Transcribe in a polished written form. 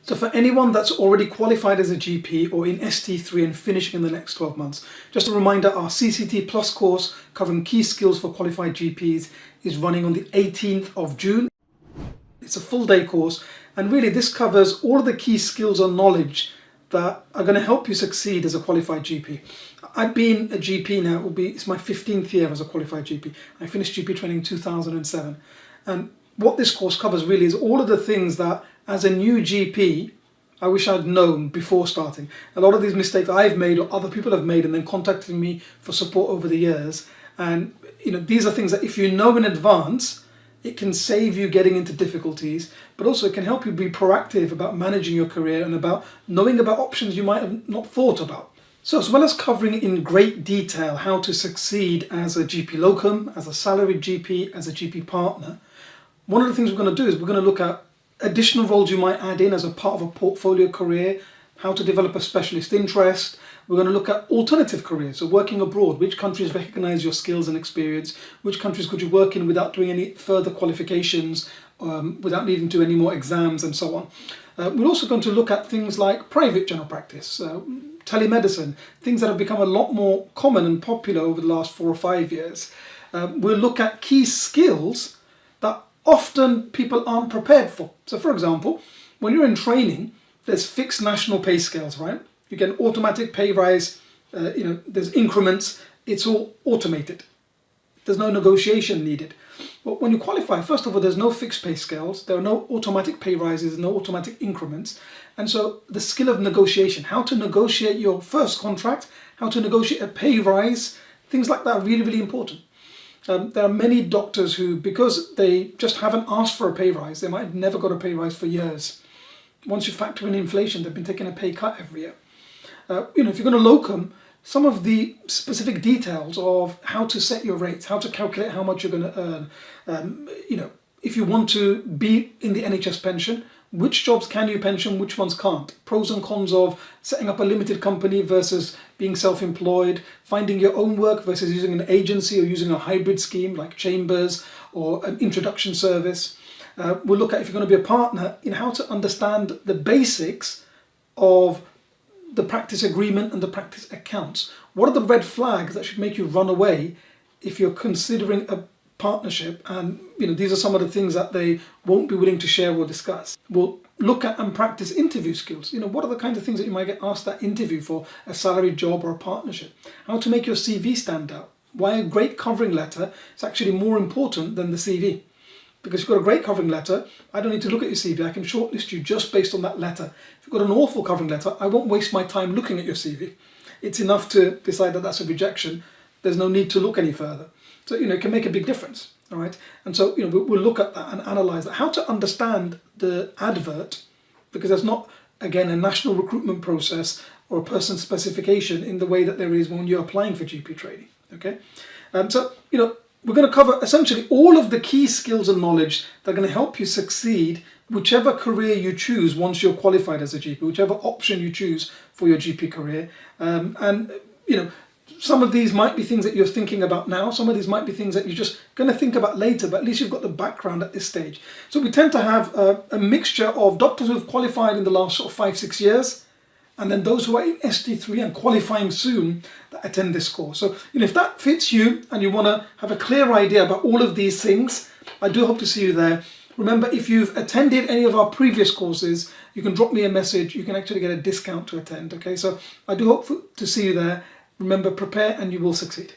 So for anyone that's already qualified as a GP or in ST3 and finishing in the next 12 months, just a reminder, our CCT Plus course covering key skills for qualified GPs is running on the 18th of June. It's a full day course, and really this covers all of the key skills or knowledge that are going to help you succeed as a qualified GP. I've been a GP now, it's my 15th year as a qualified GP. I finished GP training in 2007. And what this course covers really is all of the things that as a new GP, I wish I'd known before starting. A lot of these mistakes I've made or other people have made and then contacted me for support over the years. And these are things that if you know in advance, it can save you getting into difficulties, but also it can help you be proactive about managing your career and about knowing about options you might have not thought about. So as well as covering in great detail how to succeed as a GP locum, as a salaried GP, as a GP partner, one of the things we're going to do is we're going to look at additional roles you might add in as a part of a portfolio career, how to develop a specialist interest. We're going to look at alternative careers, so working abroad, which countries recognize your skills and experience, which countries could you work in without doing any further qualifications, without needing to do any more exams and so on. We're also going to look at things like private general practice, telemedicine, things that have become a lot more common and popular over the last 4 or 5 years. We'll look at key skills that often people aren't prepared for. So for example, when you're in training, there's fixed national pay scales, right? You get an automatic pay rise, there's increments, it's all automated. There's no negotiation needed. But when you qualify, first of all, there's no fixed pay scales, there are no automatic pay rises, no automatic increments. And so the skill of negotiation, how to negotiate your first contract, how to negotiate a pay rise, things like that are really, really important. There are many doctors who, because they just haven't asked for a pay rise, they might have never got a pay rise for years. Once you factor in inflation, they've been taking a pay cut every year. If you're going to locum, some of the specific details of how to set your rates, how to calculate how much you're going to earn, if you want to be in the NHS pension, which jobs can you pension, which ones can't? Pros and cons of setting up a limited company versus being self-employed, finding your own work versus using an agency or using a hybrid scheme like Chambers or an introduction service. We'll look at, if you're going to be a partner, in how to understand the basics of the practice agreement and the practice accounts. What are the red flags that should make you run away if you're considering a partnership? And these are some of the things that they won't be willing to share or discuss. We'll look at and practice interview skills. What are the kinds of things that you might get asked at interview for a salaried job or a partnership? How to make your CV stand out. Why a great covering letter is actually more important than the CV. Because if you've got a great covering letter, I don't need to look at your CV. I can shortlist you just based on that letter. If you've got an awful covering letter, I won't waste my time looking at your CV. It's enough to decide that that's a rejection. There's no need to look any further. So, it can make a big difference, all right? And so, we'll look at that and analyze that. How to understand the advert, because there's not, again, a national recruitment process or a person specification in the way that there is when you're applying for GP training, okay? We're going to cover essentially all of the key skills and knowledge that are going to help you succeed whichever career you choose once you're qualified as a GP, whichever option you choose for your GP career. Some of these might be things that you're thinking about now. Some of these might be things that you're just going to think about later, but at least you've got the background at this stage. So we tend to have a mixture of doctors who have qualified in the last sort of 5-6 years, and then those who are in ST3 and qualifying soon that attend this course. So, if that fits you and you want to have a clear idea about all of these things, I do hope to see you there. Remember, if you've attended any of our previous courses, you can drop me a message. You can actually get a discount to attend, okay? So I do hope to see you there. Remember, prepare and you will succeed.